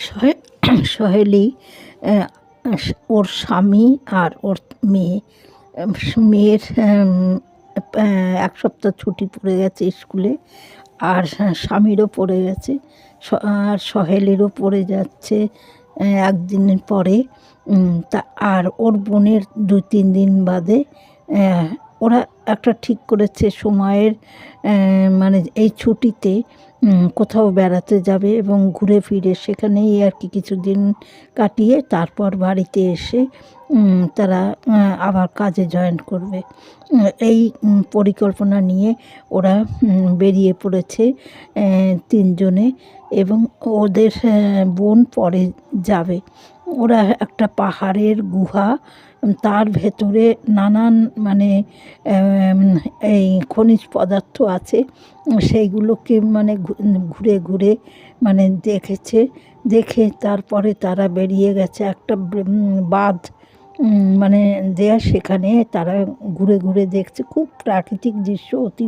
সহে সহেলি ওর স্বামী আর ওর মেয়ে, মেয়ের ১ সপ্তাহ ছুটি পড়ে গেছে স্কুলে, আর স্বামীরও পড়ে গেছে, আর সহেলিরও পড়ে যাচ্ছে ১ দিনের পরে। তা আর ওর বোনের ২-৩ দিন বাদে ওরা একটা ঠিক করেছে সময়ের, মানে এই ছুটিতে কোথাও বেড়াতে যাবে এবং ঘুরে ফিরে সেখানেই আর কি কিছুদিন কাটিয়ে তারপর বাড়িতে এসে তারা আবার কাজে জয়েন করবে। এই পরিকল্পনা নিয়ে ওরা বেরিয়ে পড়েছে ৩ জনে, এবং ওদের বোন পরে যাবে। ওরা একটা পাহাড়ের গুহা, তার ভেতরে নানান মানে এই খনিজ পদার্থ আছে, সেইগুলোকে মানে ঘুরে ঘুরে মানে দেখেছে। দেখে তারপরে তারা বেরিয়ে গেছে একটা বাঁধ মানে দেয়া, সেখানে তারা ঘুরে ঘুরে দেখছে। খুব প্রাকৃতিক দৃশ্য, অতি